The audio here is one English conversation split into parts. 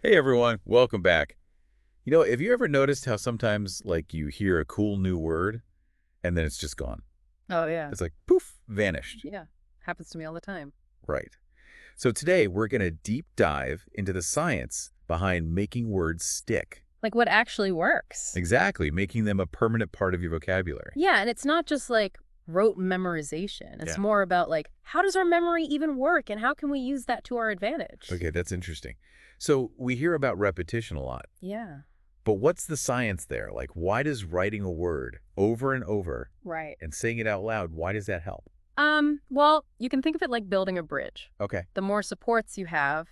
Hey everyone, welcome back. Have you ever noticed how sometimes you hear a cool new word and then it's just gone? Oh, yeah. It's like poof, vanished. Yeah. Happens to me all the time. Right. So today we're going to deep dive into the science behind making words stick. Like what actually works. Exactly, making them a permanent part of your vocabulary. Yeah, and it's not just like rote memorization. It's Yeah. more about like, how does our memory even work and how can we use that to our advantage? Okay, that's interesting. So we hear about repetition a lot, Yeah. but what's the science there? Like, why does writing a word over and over Right. and saying it out loud, why does that help? Well, you can think of it like building a bridge. Okay, The more supports you have,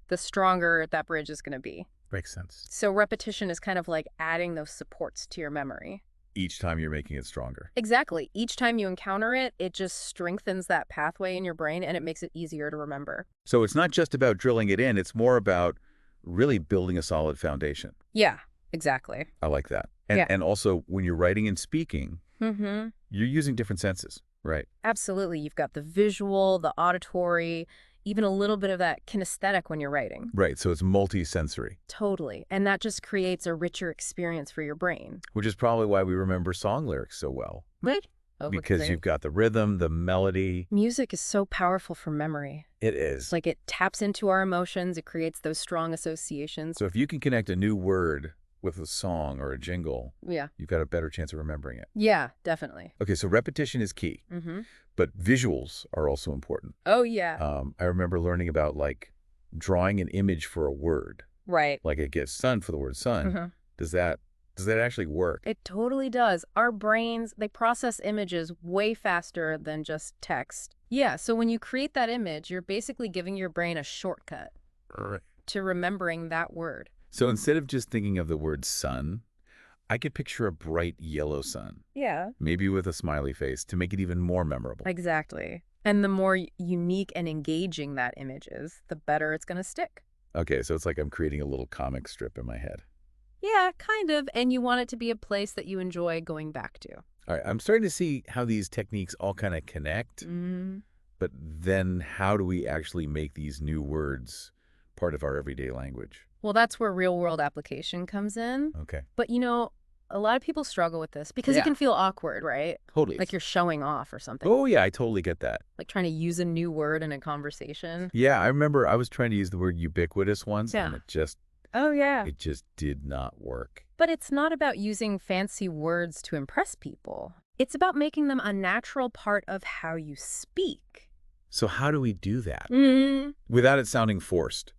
the stronger that bridge is going to be. makes sense. So repetition is kind of like adding those supports to your memory. Each time you're making it stronger. Exactly. Each time you encounter it, it just strengthens that pathway in your brain and it makes it easier to remember. So it's not just about drilling it in, it's more about really building a solid foundation. Yeah, exactly. I like that. And Yeah. and also when you're writing and speaking, Mm-hmm. you're using different senses, right? Absolutely. You've got the visual, the auditory, even a little bit of that kinesthetic when you're writing. Right, so it's multi-sensory, Totally. And that just creates a richer experience for your brain. which is probably why we remember song lyrics so well. Right. Oh, Because you've got the rhythm, the melody. music is so powerful for memory. It is. Like it taps into our emotions. It creates those strong associations. So if you can connect a new word with a song or a jingle, Yeah. you've got a better chance of remembering it. Yeah, definitely. Okay, so repetition is key, Mm-hmm. but visuals are also important. Oh, yeah. I remember learning about drawing an image for a word. Right. Like it gets sun for the word sun. Mm-hmm. Does that actually work? It totally does. Our brains, they process images way faster than just text. Yeah, so when you create that image, you're basically giving your brain a shortcut Right. to remembering that word. So instead of just thinking of the word sun, I could picture a bright yellow sun, Yeah. maybe with a smiley face to make it even more memorable. Exactly. And the more unique and engaging that image is, the better it's going to stick. Okay, so it's like I'm creating a little comic strip in my head. Yeah, kind of. And you want it to be a place that you enjoy going back to. All right, I'm starting to see how these techniques all kind of connect, but then how do we actually make these new words part of our everyday language? Well, that's where real world application comes in. Okay. But a lot of people struggle with this because it Yeah. can feel awkward, right? Totally. Like you're showing off or something. Oh, yeah, I totally get that. Like trying to use a new word in a conversation. Yeah, I remember I was trying to use the word ubiquitous once, and Yeah. it Oh, yeah. just did not work. But it's not about using fancy words to impress people. It's about making them a natural part of how you speak. So how do we do that Mm. without it sounding forced?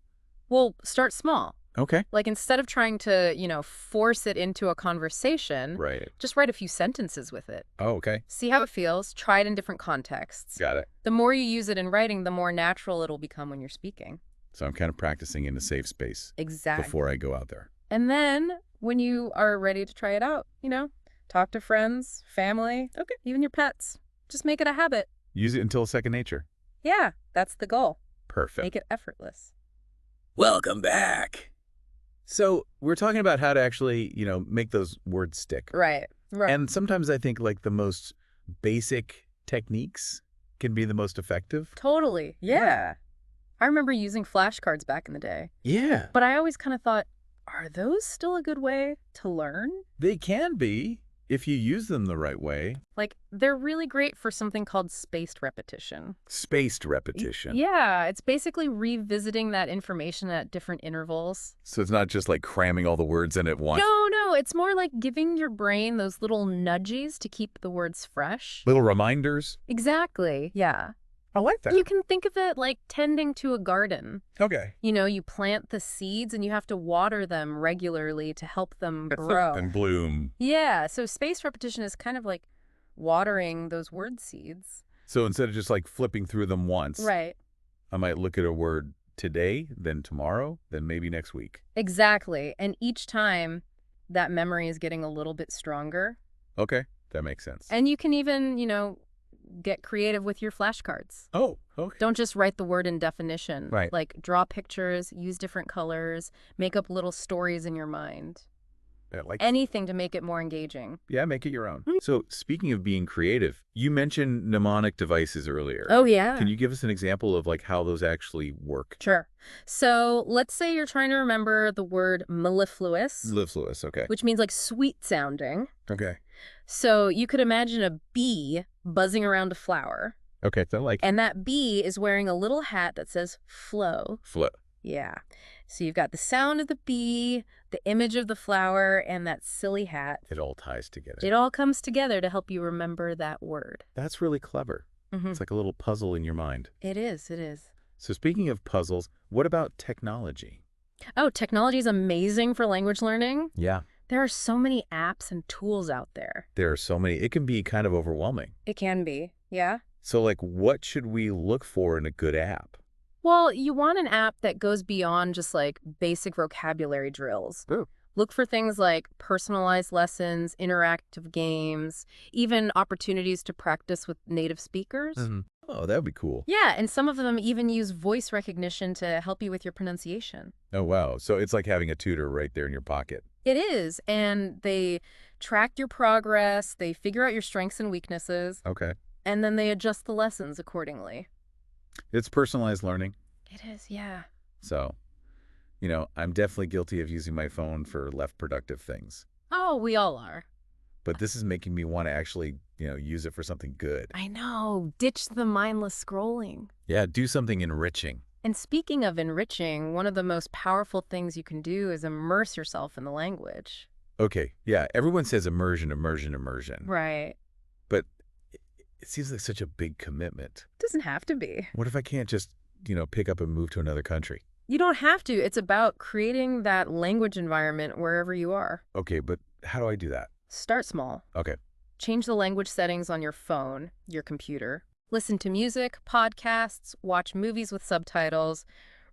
Well, start small. Okay. Like instead of trying to, force it into a conversation, Right. just write a few sentences with it. Oh, okay. See how it feels. Try it in different contexts. Got it. The more you use it in writing, the more natural it'll become when you're speaking. So I'm kind of practicing in a safe space Exactly. before I go out there. And then when you are ready to try it out, talk to friends, family, okay, even your pets. Just make it a habit. Use it until it's second nature. Yeah, that's the goal. Perfect. Make it effortless. Welcome back. So we're talking about how to actually, make those words stick. Right. Right. And sometimes I think the most basic techniques can be the most effective. Totally. Yeah. I remember using flashcards back in the day, Yeah. but I always kind of thought, are those still a good way to learn? They can be if you use them the right way. Like, they're really great for something called spaced repetition. Spaced repetition. Yeah, it's basically revisiting that information at different intervals. So it's not just cramming all the words in at once. No, it's more like giving your brain those little nudges to keep the words fresh. Little reminders. Exactly, yeah. I like that. You can think of it like tending to a garden. Okay. You plant the seeds and you have to water them regularly to help them grow. And bloom. Yeah, so spaced repetition is kind of like watering those word seeds. So instead of just flipping through them once, Right. I might look at a word today, then tomorrow, then maybe next week. Exactly. And each time that memory is getting a little bit stronger. Okay, that makes sense. And you can even, get creative with your flashcards. Oh, okay. Don't just write the word in definition. Right. Like draw pictures, use different colors, make up little stories in your mind. Like, Anything to make it more engaging. yeah, make it your own. So speaking of being creative, you mentioned mnemonic devices earlier. Oh, yeah. Can you give us an example of like how those actually work? Sure. So let's say you're trying to remember the word mellifluous, Mellifluous, okay. which means like sweet sounding. Okay. So you could imagine a bee buzzing around a flower. Okay, so like And that bee is wearing a little hat that says flow. flow. Yeah. So you've got the sound of the bee, the image of the flower, and that silly hat. It all ties together. It all comes together to help you remember that word. That's really clever. It's like a little puzzle in your mind. It is. It is. So speaking of puzzles, what about technology? Oh, technology is amazing for language learning. Yeah. There are so many apps and tools out there. There are so many. It can be kind of overwhelming. It can be. Yeah. So like what should we look for in a good app? Well, you want an app that goes beyond just like basic vocabulary drills. Ooh. Look for things like personalized lessons, interactive games, even opportunities to practice with native speakers. Oh, that would be cool. Yeah, and some of them even use voice recognition to help you with your pronunciation. Oh, wow. So it's like having a tutor right there in your pocket. It is, and they track your progress, they figure out your strengths and weaknesses, Okay. and then they adjust the lessons accordingly. It's personalized learning. It is, yeah. So, I'm definitely guilty of using my phone for less productive things. Oh, we all are. But this is making me want to actually, use it for something good. I know. Ditch the mindless scrolling. Yeah, do something enriching. And speaking of enriching, one of the most powerful things you can do is immerse yourself in the language. Okay, yeah, everyone says immersion, immersion, immersion. Right. But it seems like such a big commitment. Doesn't have to be. What if I can't just, pick up and move to another country? You don't have to. It's about creating that language environment wherever you are. Okay, but how do I do that? Start small. Okay. Change the language settings on your phone, your computer. Listen to music, podcasts, watch movies with subtitles,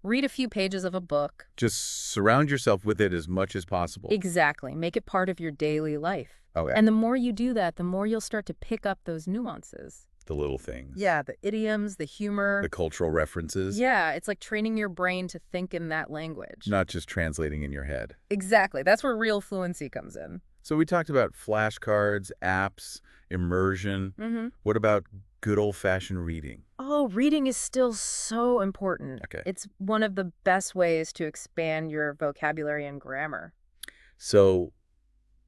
read a few pages of a book. Just surround yourself with it as much as possible. Exactly. Make it part of your daily life. Okay. And the more you do that, the more you'll start to pick up those nuances. The little things. Yeah, the idioms, the humor. The cultural references. Yeah, it's like training your brain to think in that language. Not just translating in your head. Exactly. That's where real fluency comes in. So we talked about flashcards, apps, immersion. What about good old-fashioned reading? Oh, reading is still so important. Okay. It's one of the best ways to expand your vocabulary and grammar. So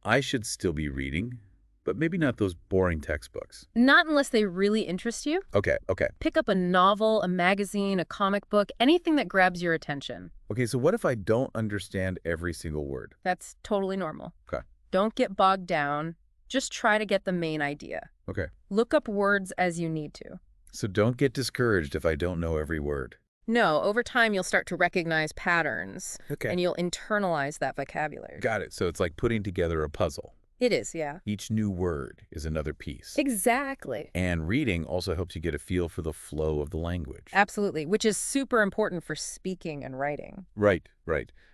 I should still be reading, but maybe not those boring textbooks. Not unless they really interest you. Okay. Pick up a novel, a magazine, a comic book, anything that grabs your attention. Okay, so what if I don't understand every single word? That's totally normal. Okay. Don't get bogged down. Just try to get the main idea. Okay. Look up words as you need to. So don't get discouraged if I don't know every word. No, over time you'll start to recognize patterns. Okay. And you'll internalize that vocabulary. Got it. So it's like putting together a puzzle. It is, yeah. Each new word is another piece. Exactly. And reading also helps you get a feel for the flow of the language. Absolutely, which is super important for speaking and writing. Right.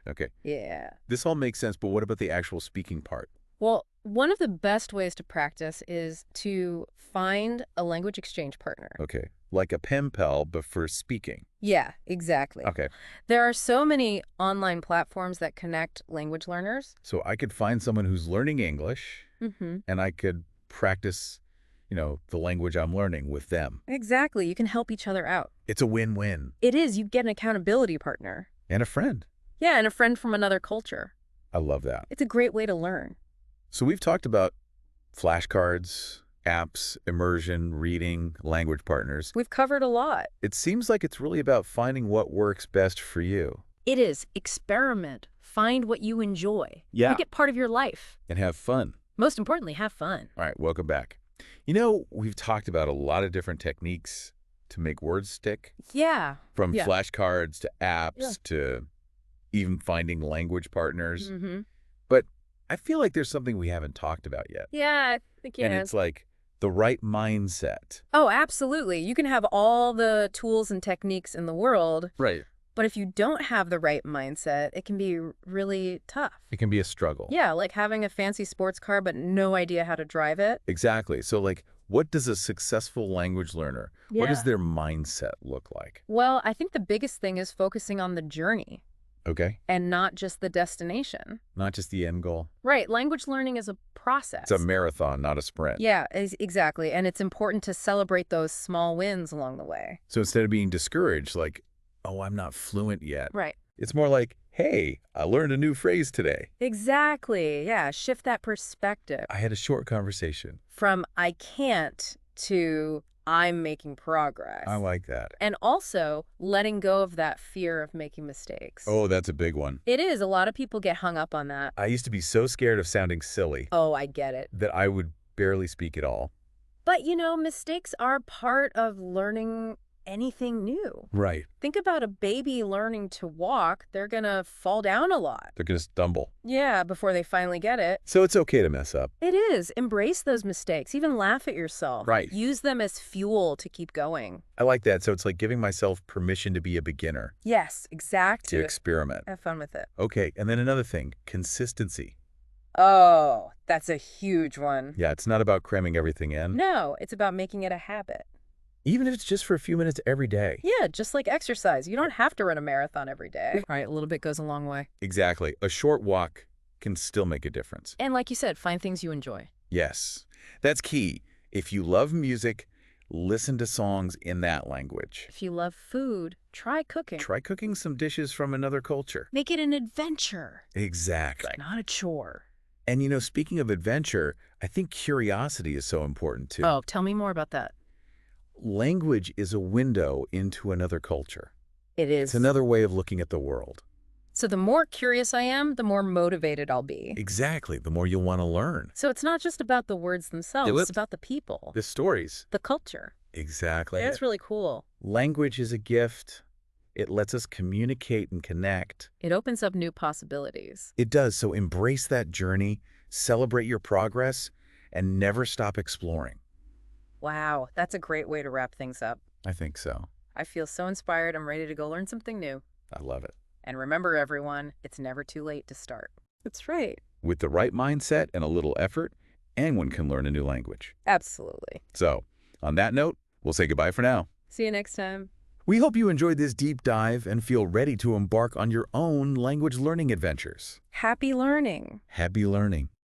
Okay. Yeah. This all makes sense, but what about the actual speaking part? Well, one of the best ways to practice is to find a language exchange partner. Okay. Like a pen pal, but for speaking. Yeah, exactly. Okay. There are so many online platforms that connect language learners. So I could find someone who's learning English, and I could practice, the language I'm learning with them. Exactly. You can help each other out. It's a win-win. It is. You get an accountability partner. And a friend. Yeah, and a friend from another culture. I love that. It's a great way to learn. So we've talked about flashcards, apps, immersion, reading, language partners. We've covered a lot. It seems like it's really about finding what works best for you. It is. Experiment. Find what you enjoy. Yeah. Make it part of your life. And have fun. Most importantly, have fun. All right, welcome back. We've talked about a lot of different techniques to make words stick. Yeah. From Yeah. flashcards to apps to even finding language partners. Mm-hmm. But I feel like there's something we haven't talked about yet. Yeah, I think And it's like the right mindset. Oh, absolutely. You can have all the tools and techniques in the world, Right. but if you don't have the right mindset, it can be really tough. It can be a struggle. Yeah, like having a fancy sports car but no idea how to drive it. Exactly. So like, what does a successful language learner, what does Yeah. their mindset look like? Well, I think the biggest thing is focusing on the journey. Okay. and not just the destination. Not just the end goal. Right. Language learning is a process. It's a marathon, not a sprint. Yeah, exactly. And it's important to celebrate those small wins along the way. So instead of being discouraged, like, oh, I'm not fluent yet, Right. it's more like, hey, I learned a new phrase today. Exactly. Yeah. Shift that perspective I had a short conversation. from I can't to I'm making progress. I like that. And also letting go of that fear of making mistakes. Oh, that's a big one. It is. A lot of people get hung up on that. I used to be so scared of sounding silly Oh, I get it. that I would barely speak at all. But, mistakes are part of learning anything new. Right. Think about a baby learning to walk. They're going to fall down a lot. They're going to stumble. Yeah, before they finally get it. So it's okay to mess up. It is. Embrace those mistakes. Even laugh at yourself. Right. Use them as fuel to keep going. I like that. So it's like giving myself permission to be a beginner, Yes, exactly. to experiment. Have fun with it. Okay. And then another thing, consistency. Oh, that's a huge one. Yeah, it's not about cramming everything in. No, it's about making it a habit. Even if it's just for a few minutes every day. Yeah, just like exercise. You don't have to run a marathon every day. Right, a little bit goes a long way. Exactly. A short walk can still make a difference. And like you said, find things you enjoy. Yes. That's key. If you love music, listen to songs in that language. If you love food, try cooking. Try cooking some dishes from another culture. Make it an adventure, Exactly. not a chore. And speaking of adventure, I think curiosity is so important too. Oh, tell me more about that. Language is a window into another culture. It is. It's another way of looking at the world. So the more curious I am, the more motivated I'll be. Exactly. The more you'll want to learn. So it's not just about the words themselves, it's about the people, The stories. the culture. Exactly. That's really cool. Language is a gift. It lets us communicate and connect. It opens up new possibilities. It does. So embrace that journey, celebrate your progress, and never stop exploring. Wow, that's a great way to wrap things up. I think so. I feel so inspired. I'm ready to go learn something new. I love it. And remember, everyone, it's never too late to start. That's right. With the right mindset and a little effort, anyone can learn a new language. Absolutely. So, on that note, we'll say goodbye for now. See you next time. We hope you enjoyed this deep dive and feel ready to embark on your own language learning adventures. Happy learning. Happy learning.